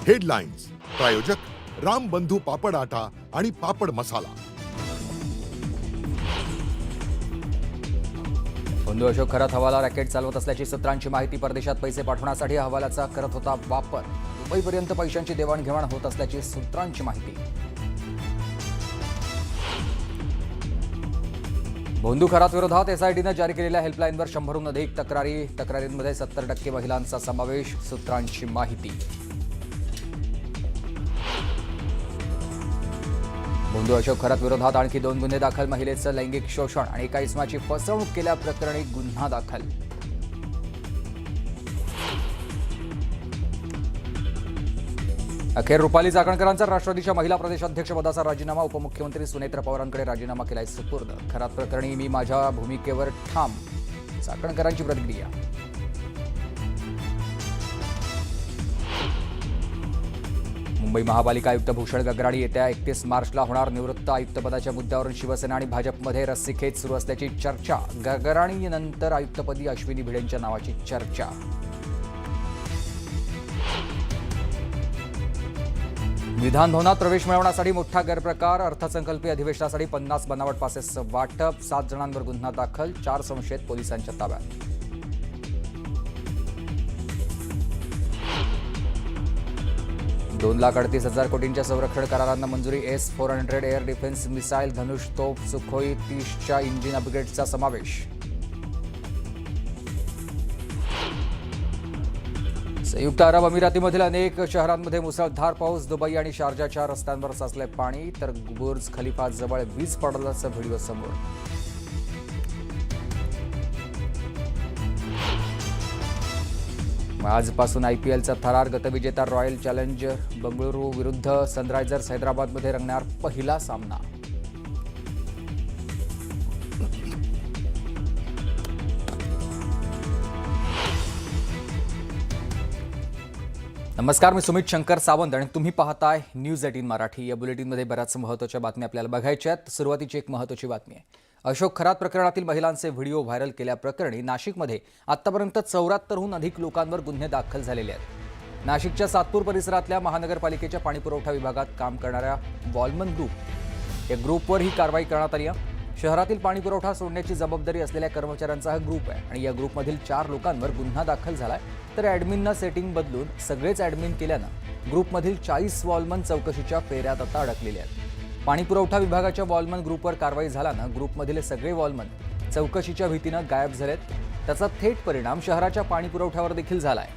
Headlines प्रायोजक राम बंधू पापड आटा आणि पापड मसाला। बंधू अशोक खरात हवाला रॅकेट चालवत असल्याची सूत्रांची माहिती। परदेशात पैसे पाठवण्यासाठी हवालाचा करत होता वापर। दुबईपर्यंत पैशांची देवाणघेवाण होत असल्याची सूत्रांची माहिती। बंधू खरात विरोधात एसआयटीने जारी केलेल्या हेल्पलाईनवर 100हून अधिक तक्रारींमध्ये 70% महिलांचा समावेश। सूत्रांची माहिती। बंधू अशोक खरात विरोधात आणखी 2 गुन्हे दाखल। महिलेचं लैंगिक शोषण आणि एका इसमाची फसवणूक केल्याप्रकरणी गुन्हा दाखल। अखेर रुपाली चाकणकरांचा राष्ट्रवादीच्या महिला प्रदेशाध्यक्षपदाचा राजीनामा। उपमुख्यमंत्री सुनेत्रा पवारांकडे राजीनामा केलाय सुपूर्द। खरात प्रकरणी मी माझ्या भूमिकेवर ठाम, चाकणकरांची प्रतिक्रिया। मुंबई महापालिका आयुक्त भूषण गगराणी येत्या 31 मार्चला होणार निवृत्त। आयुक्तपदाच्या मुद्द्यावरून शिवसेना आणि भाजपमध्ये रस्सीखेच सुरू असल्याची चर्चा। गगराणीनंतर आयुक्तपदी अश्विनी भिडेंच्या नावाची चर्चा। विधान भवनात प्रवेश मिळवण्यासाठी मोठा गैरप्रकार। अर्थसंकल्पीय अधिवेशनासाठी 50 बनावट पासेसचं वाटप। 7 जणांवर गुन्हा दाखल। 4 संशयित पोलिसांच्या ताब्यात। $2,38,000 कोटींच्या संरक्षण करारांना मंजुरी। S-400 एअर डिफेन्स मिसाईल, धनुष तोफ, सुखोई 30च्या इंजिन अपग्रेडचा समावेश। संयुक्त अरब अमिरातीमधील अनेक शहरांमध्ये मुसळधार पाऊस। दुबई आणि शारजाच्या रस्त्यांवर साचले पाणी, तर बुर्ज खलिफा जवळ वीज पडल्याचा व्हिडिओ समोर। आजपासून IPLचा थरार। गतविजेता रॉयल चॅलेंजर बंगळुरू विरुद्ध सनरायझर्स हैदराबादमध्ये रंगणार पहिला सामना। नमस्कार, मी सुमित शंकर सावंत आणि तुम्ही पाहताय न्यूज 18 मराठी। या बुलेटिनमध्ये बऱ्याच महत्त्वाच्या बातम्या आपल्याला बघायच्या आहेत। सुरुवातीची एक महत्त्वाची बातमी आहे। अशोक खरात प्रकरणातील महिलांचे व्हिडिओ व्हायरल केल्याप्रकरणी नाशिकमध्ये आतापर्यंत 74हून अधिक लोकांवर गुन्हे दाखल झालेले आहेत। नाशिकच्या सातपूर परिसरातल्या महानगरपालिकेच्या पाणीपुरवठा विभागात काम करणाऱ्या वॉलमन ग्रुप या ग्रुपवर ही कारवाई करण्यात आली आहे। शहरातील पाणीपुरवठा सोडण्याची जबाबदारी असलेल्या कर्मचाऱ्यांचा हा ग्रुप आहे आणि या ग्रुपमधील 4 लोकांवर गुन्हा दाखल झालाय। तर ॲडमिननं सेटिंग बदलून सगळेच ॲडमिन केल्यानं ग्रुपमधील 40 वॉलमन चौकशीच्या फेऱ्यात आता अडकलेले आहेत। पाणीपुरवठा विभागाच्या वॉलमन ग्रुपवर कारवाई झाल्यानं ग्रुपमधील सगळे वॉलमन चौकशीच्या भीतीनं गायब झालेत। त्याचा थेट परिणाम शहराच्या पाणीपुरवठ्यावर देखील झालाय।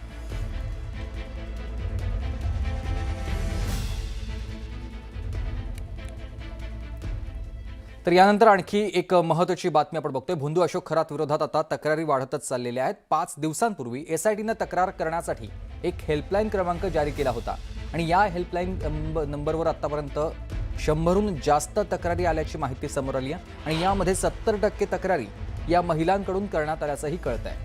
तर यानंतर आणखी एक महत्त्वाची बातमी आपण बघतोय। बंधू अशोक खरात विरोधात आता तक्रारी वाढतच चाललेल्या आहेत। 5 दिवसांपूर्वी एसआयटीनं तक्रार करण्यासाठी एक हेल्पलाईन क्रमांक जारी केला होता आणि या हेल्पलाईन नंबरवर आतापर्यंत 100हून जास्त तक्रारी आल्याची माहिती समोर आली आहे आणि यामध्ये 70% तक्रारी या महिलांकडून करण्यात आल्याचंही कळतंय।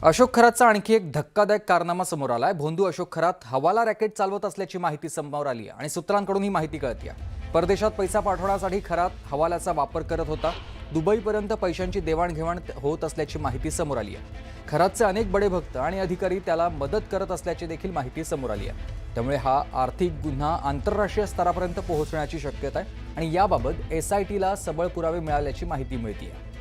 अशोक खरातचा आणखी एक धक्कादायक कारनामा समोर आलाय। बंधू अशोक खरात हवाला रॅकेट चालवत असल्याची माहिती समोर आली आहे आणि सूत्रांकडून ही माहिती कळते आहे। परदेशात पैसा पाठवण्यासाठी खरात हवाल्याचा वापर करत होता। दुबईपर्यंत पैशांची देवाणघेवाण होत असल्याची माहिती समोर आली आहे। खरातचे अनेक बडे भक्त आणि अधिकारी त्याला मदत करत असल्याची देखील माहिती समोर आली आहे। त्यामुळे हा आर्थिक गुन्हा आंतरराष्ट्रीय स्तरापर्यंत पोहोचण्याची शक्यता आहे आणि याबाबत एसआयटीला सबळ पुरावे मिळाल्याची माहिती मिळते आहे।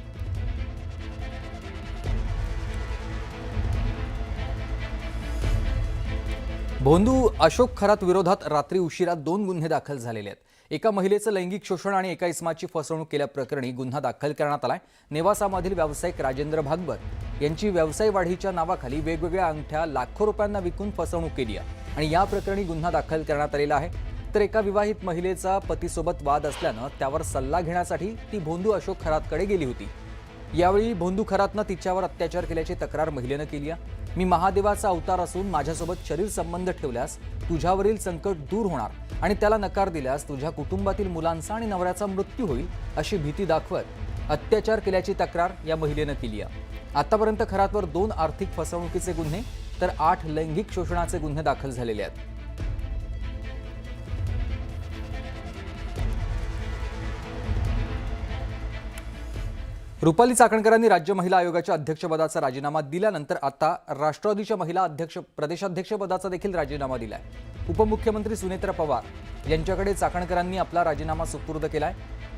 बंधू अशोक खरात विरोधात रात्री उशिरा 2 गुन्हे दाखल झालेले आहेत। एका महिलेचं लैंगिक शोषण आणि एका इसमाची फसवणूक केल्याप्रकरणी गुन्हा दाखल करण्यात आलाय। नेवासामधील व्यावसायिक राजेंद्र भागवत यांची व्यवसाय वाढीच्या नावाखाली वेगवेगळ्या अंगठ्या लाखो रुपयांना विकून फसवणूक केली आहे आणि या प्रकरणी गुन्हा दाखल करण्यात आलेला आहे। तर एका विवाहित महिलेचा पतीसोबत वाद असल्यानं त्यावर सल्ला घेण्यासाठी ती बंधू अशोक खरातकडे गेली होती। यावेळी बंधू खरातनं तिच्यावर अत्याचार केल्याची तक्रार महिलेनं केली आहे। मी महादेवाचा अवतार असून माझ्यासोबत शरीर संबंध ठेवल्यास तुझ्यावरील संकट दूर होणार आणि त्याला नकार दिल्यास तुझ्या कुटुंबातील मुलांचा आणि नवऱ्याचा मृत्यू होईल अशी भीती दाखवत अत्याचार केल्याची तक्रार या महिलेनं केली आहे। आतापर्यंत खरातवर 2 आर्थिक फसवणुकीचे गुन्हे तर 8 लैंगिक शोषणाचे गुन्हे दाखल झालेले आहेत। रुपाली चाकणकरांनी राज्य महिला आयोगाच्या अध्यक्षपदाचा राजीनामा दिल्यानंतर आता राष्ट्रवादीच्या महिला प्रदेशाध्यक्षपदाचा देखील राजीनामा दिलाय। उपमुख्यमंत्री सुनेत्रा पवार यांच्याकडे चाकणकरांनी आपला राजीनामा सुपूर्द केलाय।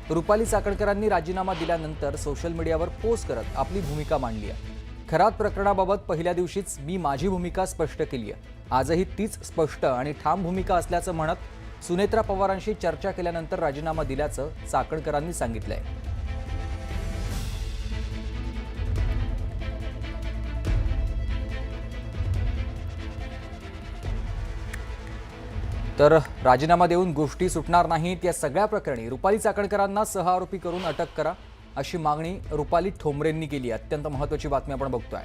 रुपाली चाकणकरांनी राजीनामा दिल्यानंतर सोशल मीडियावर पोस्ट करत आपली भूमिका मांडली आहे। खरात प्रकरणाबाबत पहिल्या दिवशीच मी माझी भूमिका स्पष्ट केली आहे। आजही तीच स्पष्ट आणि ठाम भूमिका असल्याचं म्हणत सुनेत्रा पवारांशी चर्चा केल्यानंतर राजीनामा दिल्याचं चाकणकरांनी सांगितलंय। तर राजीनामा देऊन गोष्टी सुटणार नाहीत, या सगळ्या प्रकरणी रुपाली चाकणकरांना सहआरोपी करून अटक करा अशी मागणी रुपाली ठोंबरेंनी केली आहे। अत्यंत महत्त्वाची बातमी आपण बघतोय।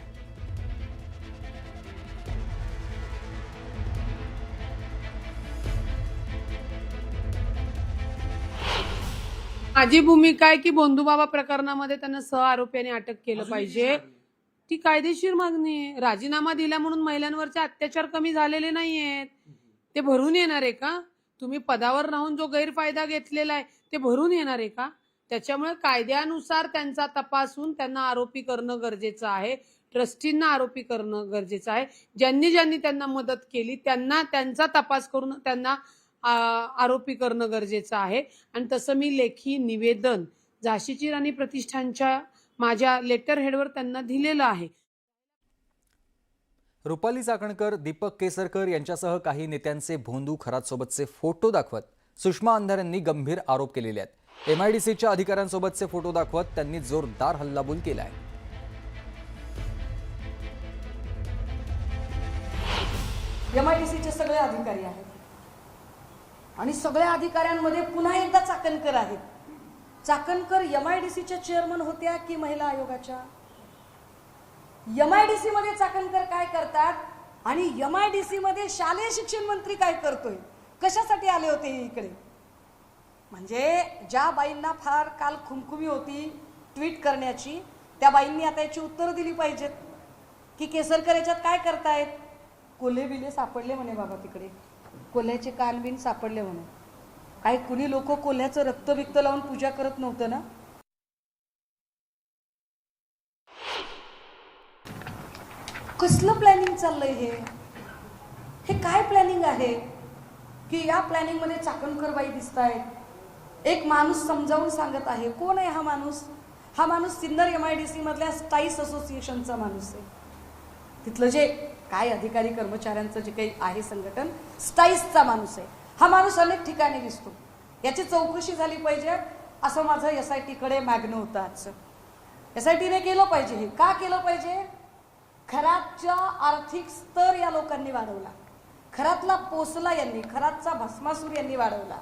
माझी भूमिका आहे की बोंधूबाबा प्रकरणामध्ये त्यांना सहआरोपीने अटक केलं पाहिजे। ती कायदेशीर मागणी आहे। राजीनामा दिला म्हणून महिलांवरचे अत्याचार कमी झालेले नाहीयेत, ते भरून येणार आहे का? तुम्ही पदावर राहून जो गैरफायदा घेतलेला आहे ते भरून येणार आहे का? त्याच्यामुळे कायद्यानुसार त्यांचा तपासून त्यांना आरोपी करणं गरजेचं आहे। ट्रस्टींना आरोपी करणं गरजेचं आहे। ज्यांनी त्यांना मदत केली त्यांना त्यांचा तपास करून त्यांना आरोपी करणं गरजेचं आहे। आणि तसं मी लेखी निवेदन झाशीची राणी प्रतिष्ठानच्या माझ्या लेटर हेडवर त्यांना दिलेलं आहे। रुपाली चाकणकर, दीपक केसरकर यांच्यासह काही नेत्यांचे भोंदू खरातसोबतचे फोटो दाखवत सुषमा अंधार यांनी गंभीर आरोप केलेले आहेत। एमआयडीसीच्या अधिकाऱ्यांसोबतचे फोटो दाखवत त्यांनी जोरदार हल्लाबोल केलाय। एमआयडीसीचे सगळे अधिकारी आहेत आणि सगळ्या अधिकाऱ्यांमध्ये पुन्हा एकदा चाकणकर आहेत। चाकणकर एमआयडीसीच्या चेअरमन होत्या की महिला आयोगाच्या? एमआयडीसी मध्ये चाकणकर काय करतात आणि एमआयडीसी मध्ये शालेय शिक्षण मंत्री काय करतोय? कशासाठी आले होते इकडे? म्हणजे ज्या बाईंना फार काल खुमखुमी होती ट्विट करण्याची, त्या बाईंनी आता याची उत्तरं दिली पाहिजेत की केसरकर याच्यात काय करतायत? कोल्हे बिले सापडले म्हणे बाबा, तिकडे कोल्ह्याचे कान बिन सापडले म्हणे। काही कुणी लोक कोल्ह्याचं रक्त बिक्त लावून पूजा करत नव्हतं ना? कसलं प्लॅनिंग चाललंय हे काय प्लॅनिंग आहे की या प्लॅनिंग मध्ये चाकणकर बाई दिसतायत? एक माणूस समजावून सांगत आहे। कोण आहे हा माणूस? हा माणूस सिन्नर एमआयडीसी मधल्या स्टाईस असोसिएशनचा माणूस आहे। तिथलं जे काय अधिकारी कर्मचाऱ्यांचं जे काही आहे संघटन, स्टाईसचा माणूस आहे। हा माणूस अनेक ठिकाणी दिसतो, याची चौकशी झाली पाहिजे असं माझं एसआयटी कडे मागणं होतं। आजचं एसआयटीने केलं पाहिजे। हे का केलं पाहिजे? खरातचा आर्थिक स्तर या लोकांनी वाढवला, खरातला पोसला यांनी, खरातचा भस्मासूर यांनी वाढवला।